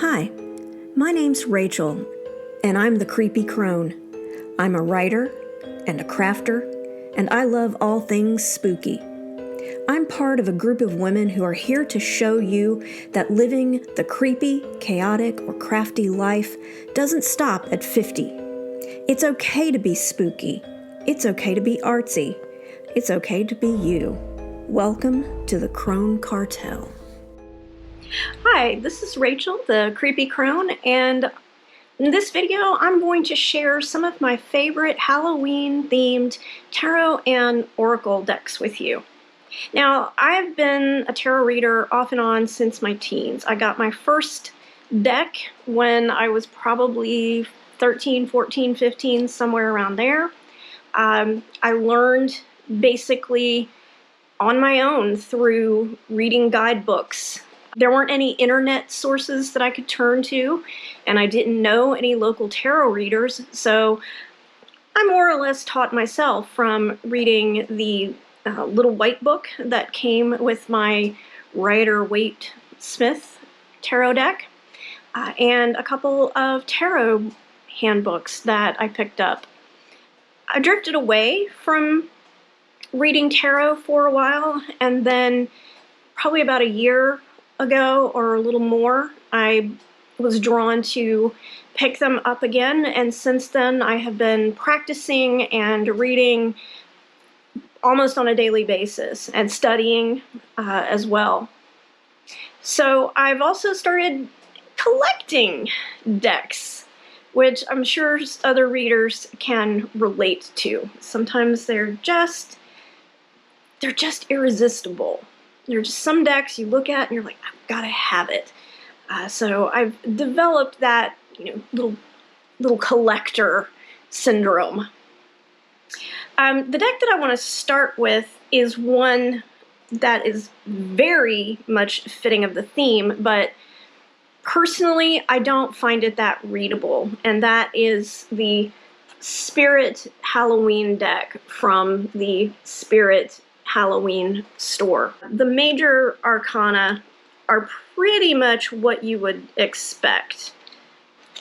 Hi, my name's Rachel, and I'm the Creepy Crone. I'm a writer and a crafter, and I love all things spooky. I'm part of a group of women who are here to show you that living the creepy, chaotic, or crafty life doesn't stop at 50. It's okay to be spooky. It's okay to be artsy. It's okay to be you. Welcome to the Crone Cartel. Hi, this is Rachel, the Creepy Crone, and in this video I'm going to share some of my favorite Halloween-themed tarot and oracle decks with you. Now, I've been a tarot reader off and on since my teens. I got my first deck when I was probably 13, 14, 15, somewhere around there. I learned basically on my own through reading guidebooks. There weren't any internet sources that I could turn to, and I didn't know any local tarot readers, so I more or less taught myself from reading the little white book that came with my Rider-Waite-Smith tarot deck, and a couple of tarot handbooks that I picked up. I drifted away from reading tarot for a while, and then probably about a year ago or a little more, I was drawn to pick them up again, and since then I have been practicing and reading almost on a daily basis and studying as well. So I've also started collecting decks, which I'm sure other readers can relate to. Sometimes they're just irresistible. There are just some decks you look at and you're like, I've got to have it. So I've developed that, little collector syndrome. The deck that I want to start with is one that is very much fitting of the theme, but personally I don't find it that readable, and that is the Spirit Halloween deck from the Spirit Halloween store. The major arcana are pretty much what you would expect.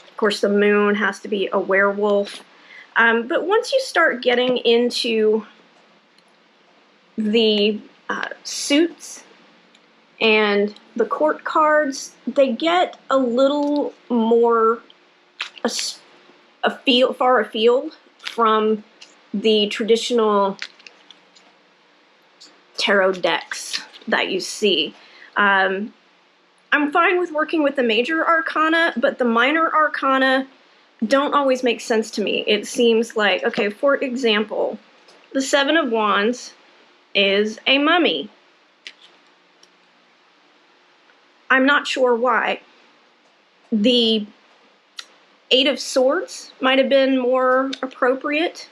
Of course, the moon has to be a werewolf. But once you start getting into the suits and the court cards, they get a little more far afield from the traditional tarot decks that you see. I'm fine with working with the major arcana, but the minor arcana don't always make sense to me. It seems like, okay, for example, the Seven of Wands is a mummy. I'm not sure why. The Eight of Swords might have been more appropriate,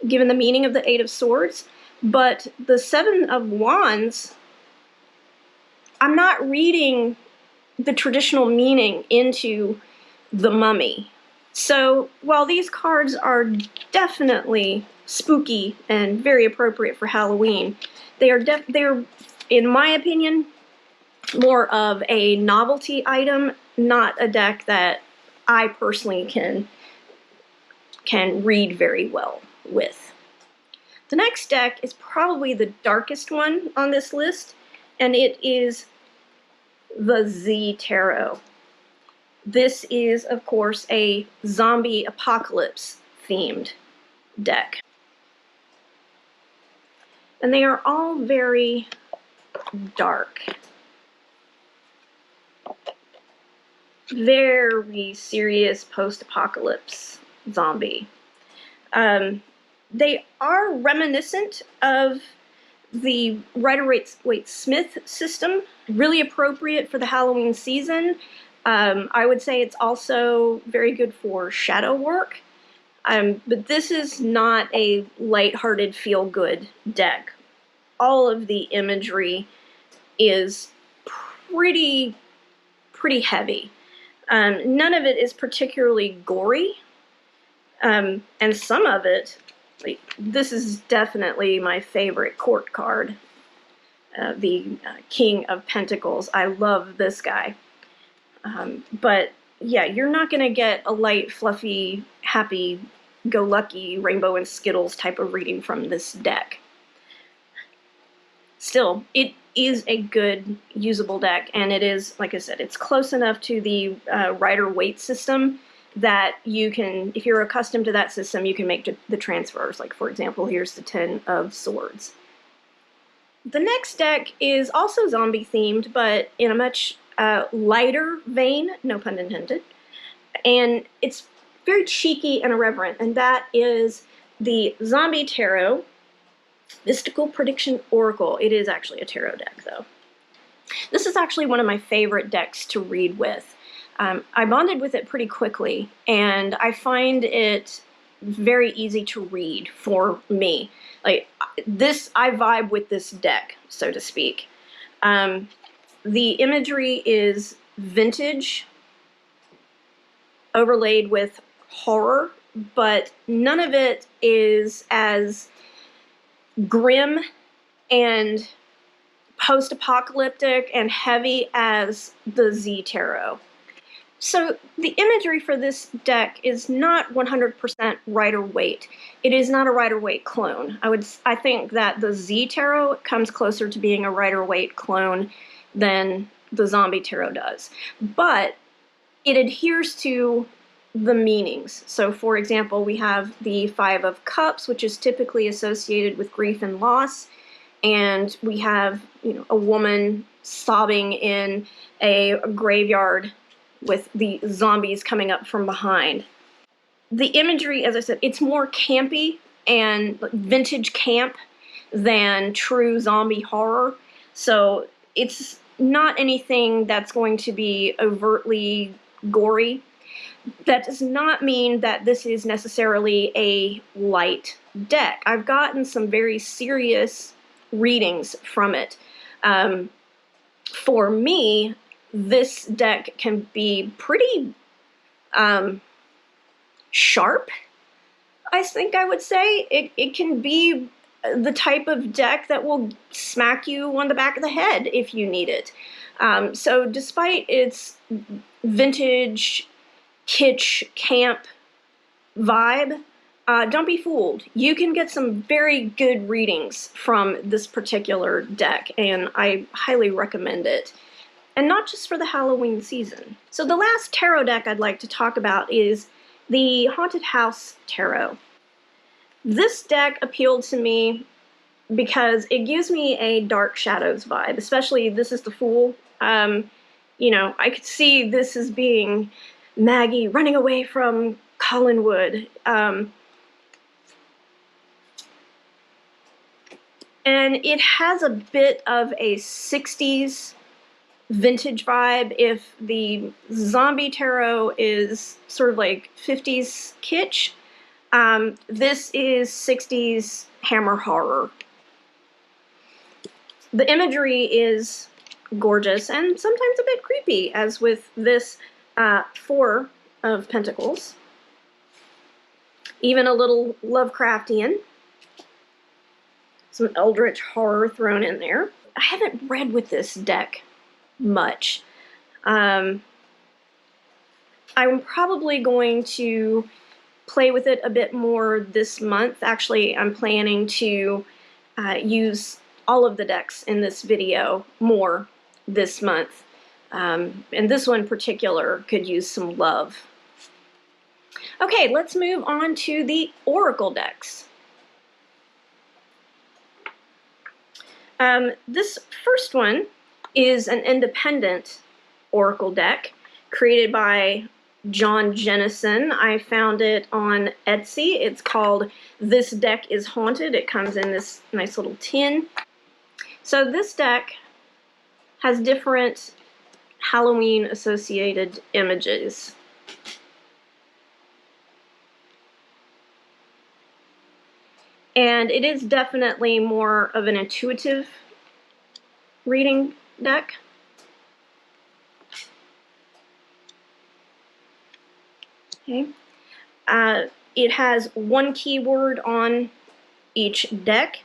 given the meaning of the Eight of Swords, but the Seven of Wands, I'm not reading the traditional meaning into the mummy. So while these cards are definitely spooky and very appropriate for Halloween, they're, in my opinion, more of a novelty item, not a deck that I personally can read very well with. The next deck is probably the darkest one on this list, and it is the Z Tarot. This is, of course, a zombie apocalypse themed deck. And they are all very dark. Very serious post-apocalypse zombie. They are reminiscent of the Rider-Waite-Smith system, really appropriate for the Halloween season. I would say it's also very good for shadow work, but this is not a lighthearted, feel-good deck. All of the imagery is pretty heavy. None of it is particularly gory, and some of it, like, this is definitely my favorite court card, the King of Pentacles. I love this guy. But yeah, you're not going to get a light, fluffy, happy-go-lucky Rainbow and Skittles type of reading from this deck. Still, it is a good, usable deck, and it is, like I said, it's close enough to the Rider-Waite system that you can, if you're accustomed to that system, you can make the transfers. Like, for example, here's the 10 of Swords. The next deck is also zombie-themed, but in a much lighter vein, no pun intended, and it's very cheeky and irreverent, and that is the Zombie Tarot Mystical Prediction Oracle. It is actually a tarot deck, though. This is actually one of my favorite decks to read with. I bonded with it pretty quickly, and I find it very easy to read for me. Like this, I vibe with this deck, so to speak. The imagery is vintage, overlaid with horror, but none of it is as grim and post-apocalyptic and heavy as the Z Tarot. So the imagery for this deck is not 100% Rider-Waite. It is not a Rider-Waite clone. I think that the Z Tarot comes closer to being a Rider-Waite clone than the Zombie Tarot does. But it adheres to the meanings. So for example, we have the Five of Cups, which is typically associated with grief and loss. And we have, a woman sobbing in a graveyard with the zombies coming up from behind. The imagery, as I said, it's more campy and vintage camp than true zombie horror. So it's not anything that's going to be overtly gory. That does not mean that this is necessarily a light deck. I've gotten some very serious readings from it. For me, this deck can be pretty sharp, I think I would say. It can be the type of deck that will smack you on the back of the head if you need it. So despite its vintage, kitsch, camp vibe, don't be fooled. You can get some very good readings from this particular deck, and I highly recommend it. And not just for the Halloween season. So the last tarot deck I'd like to talk about is the Haunted House Tarot. This deck appealed to me because it gives me a Dark Shadows vibe, especially this is the Fool. I could see this as being Maggie running away from Collinwood. And it has a bit of a 60s vintage vibe. If the Zombie Tarot is sort of like 50s kitsch, this is 60s hammer horror. The imagery is gorgeous and sometimes a bit creepy, as with this Four of Pentacles. Even a little Lovecraftian. Some eldritch horror thrown in there. I haven't read with this deck much. I'm probably going to play with it a bit more this month. Actually, I'm planning to use all of the decks in this video more this month. And this one in particular could use some love. Okay, let's move on to the Oracle decks. This first one is an independent Oracle deck created by John Jennison. I found it on Etsy. It's called This Deck is Haunted. It comes in this nice little tin. So this deck has different Halloween associated images. And it is definitely more of an intuitive reading deck. Okay. It has one keyword on each deck.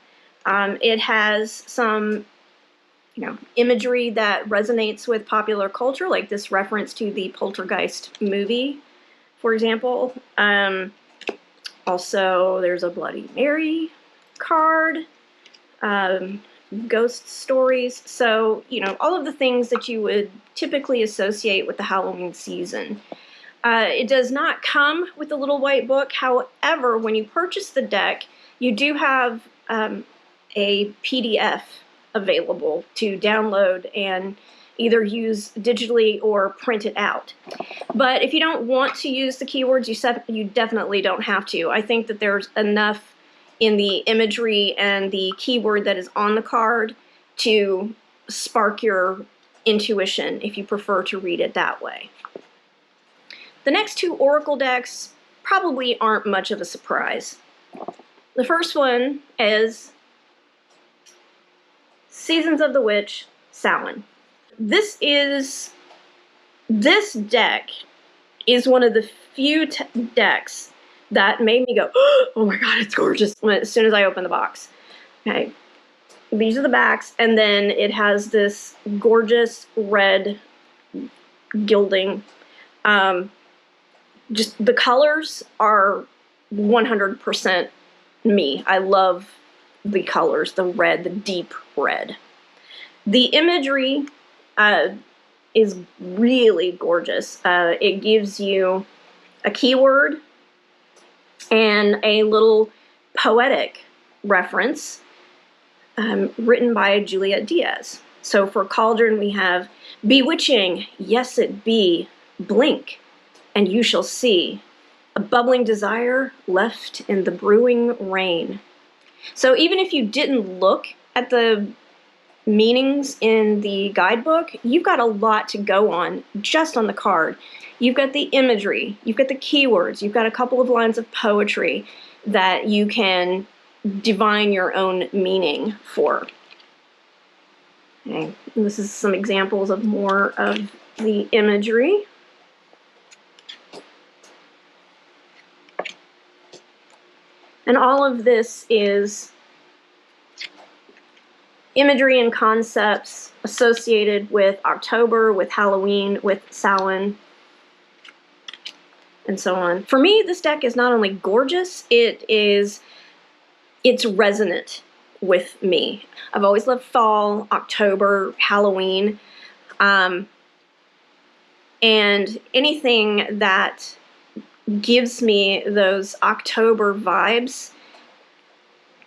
It has some imagery that resonates with popular culture, like this reference to the Poltergeist movie, for example. Also, there's a Bloody Mary card, ghost stories. So, all of the things that you would typically associate with the Halloween season. It does not come with a little white book. However, when you purchase the deck, you do have a PDF available to download and either use digitally or print it out. But if you don't want to use the keywords, you definitely don't have to. I think that there's enough in the imagery and the keyword that is on the card to spark your intuition if you prefer to read it that way. The next two Oracle decks probably aren't much of a surprise. The first one is Seasons of the Witch, Samhain. This deck is one of the few decks that made me go, oh my god, it's gorgeous, as soon as I opened the box. Okay, these are the backs, and then it has this gorgeous red gilding. Just the colors are 100% me. I love the colors, the red, the deep red. The imagery is really gorgeous. It gives you a keyword and a little poetic reference written by Juliet Diaz. So for Cauldron, we have bewitching, yes it be, blink, and you shall see a bubbling desire left in the brewing rain. So even if you didn't look at the meanings in the guidebook, you've got a lot to go on just on the card. You've got the imagery, you've got the keywords, you've got a couple of lines of poetry that you can divine your own meaning for. Okay, and this is some examples of more of the imagery. And all of this is imagery and concepts associated with October, with Halloween, with Samhain, and so on. For me, this deck is not only gorgeous, it's resonant with me. I've always loved fall, October, Halloween, and anything that gives me those October vibes,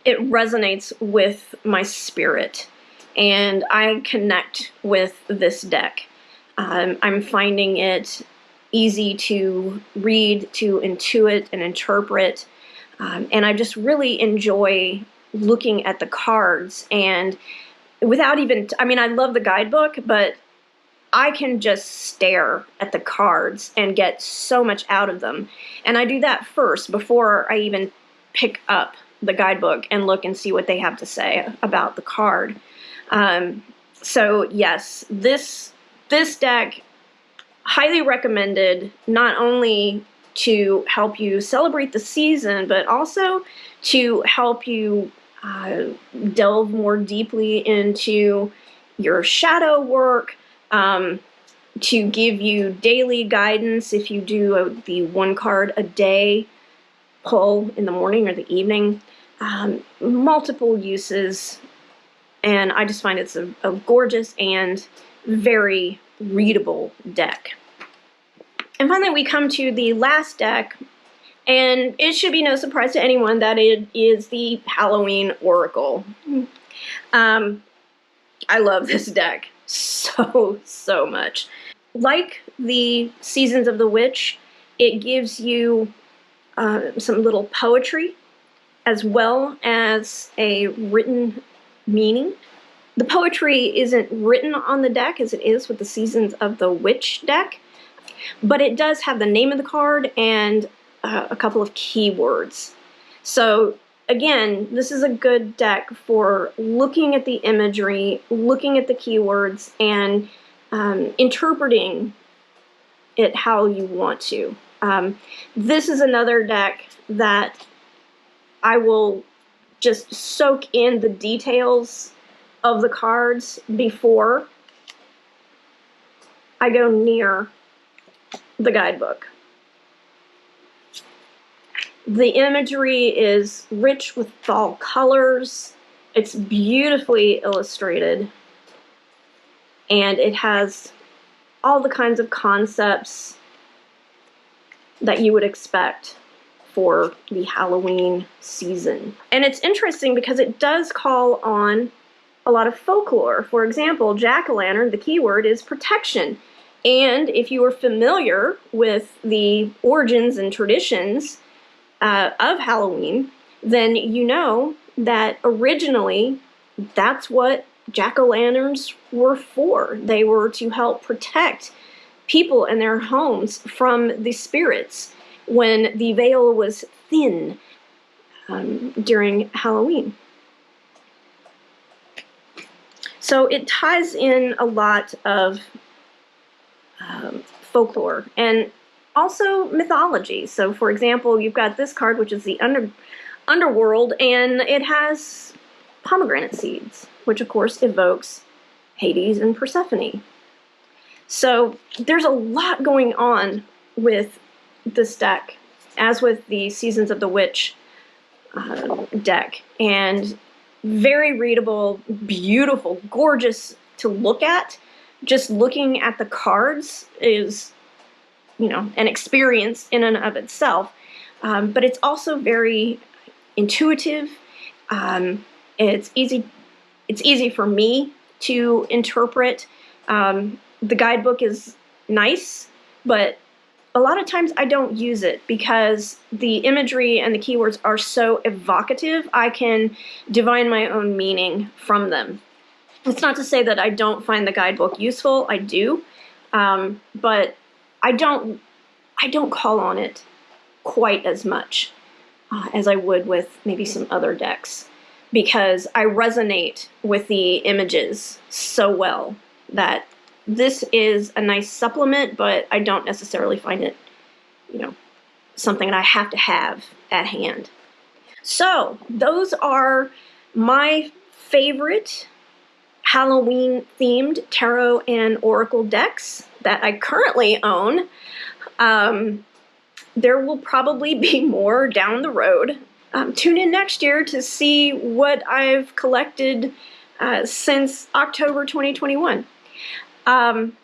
it resonates with my spirit, and I connect with this deck. I'm finding it easy to read, to intuit and interpret, and I just really enjoy looking at the cards, and without even, I love the guidebook, but I can just stare at the cards and get so much out of them. And I do that first before I even pick up the guidebook and look and see what they have to say about the card. So yes, this deck, highly recommended, not only to help you celebrate the season, but also to help you delve more deeply into your shadow work, to give you daily guidance if you do the one card a day pull in the morning or the evening. Multiple uses, and I just find it's a gorgeous and very readable deck. And finally, we come to the last deck, and it should be no surprise to anyone that it is the Halloween Oracle. I love this deck so much. Like the Seasons of the Witch, it gives you some little poetry as well as a written meaning. The poetry isn't written on the deck as it is with the Seasons of the Witch deck, but it does have the name of the card and a couple of keywords. So again, this is a good deck for looking at the imagery, looking at the keywords, and interpreting it how you want to. This is another deck that I will just soak in the details of the cards before I go near the guidebook. The imagery is rich with fall colors. It's beautifully illustrated, and it has all the kinds of concepts that you would expect for the Halloween season. And it's interesting because it does call on a lot of folklore. For example, jack-o'-lantern, the keyword is protection. And if you are familiar with the origins and traditions of Halloween, then you know that originally that's what jack-o'-lanterns were for. They were to help protect people in their homes from the spirits when the veil was thin during Halloween. So it ties in a lot of folklore and also mythology. So for example, you've got this card, which is the underworld, and it has pomegranate seeds, which of course evokes Hades and Persephone. So there's a lot going on with this deck, as with the Seasons of the Witch deck, and very readable, beautiful, gorgeous to look at. Just looking at the cards is, you know, an experience in and of itself, but it's also very intuitive. It's easy for me to interpret. The guidebook is nice, but a lot of times I don't use it because the imagery and the keywords are so evocative. I can divine my own meaning from them. It's not to say that I don't find the guidebook useful. I do, but I don't call on it quite as much as I would with maybe some other decks, because I resonate with the images so well that this is a nice supplement, but I don't necessarily find it, you know, something that I have to have at hand. So those are my favorite Halloween-themed tarot and oracle decks that I currently own. There will probably be more down the road. Tune in next year to see what I've collected since October 2021. I'm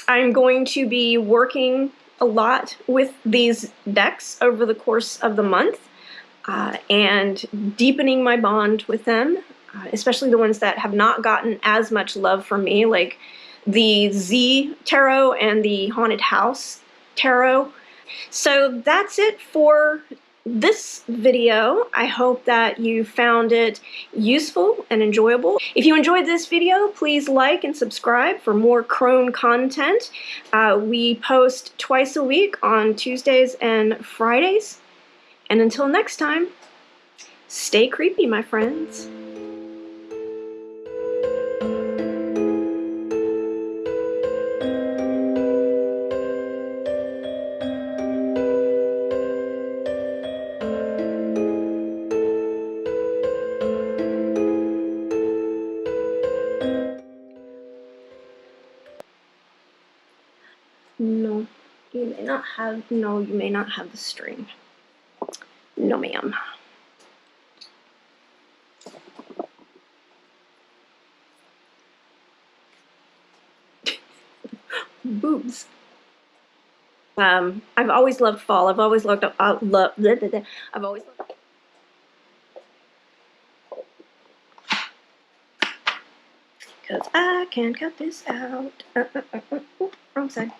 going to be working a lot with these decks over the course of the month and deepening my bond with them, especially the ones that have not gotten as much love from me, like the Z Tarot and the Haunted House Tarot. So that's it for this video. I hope that you found it useful and enjoyable. If you enjoyed this video, please like and subscribe for more crone content. We post twice a week on Tuesdays and Fridays. And until next time, stay creepy, my friends. No, you may not have, no, you may not have the string. No, ma'am. Boobs. I've always loved fall. I've always loved, I've always loved. Because I can cut this out. Wrong side.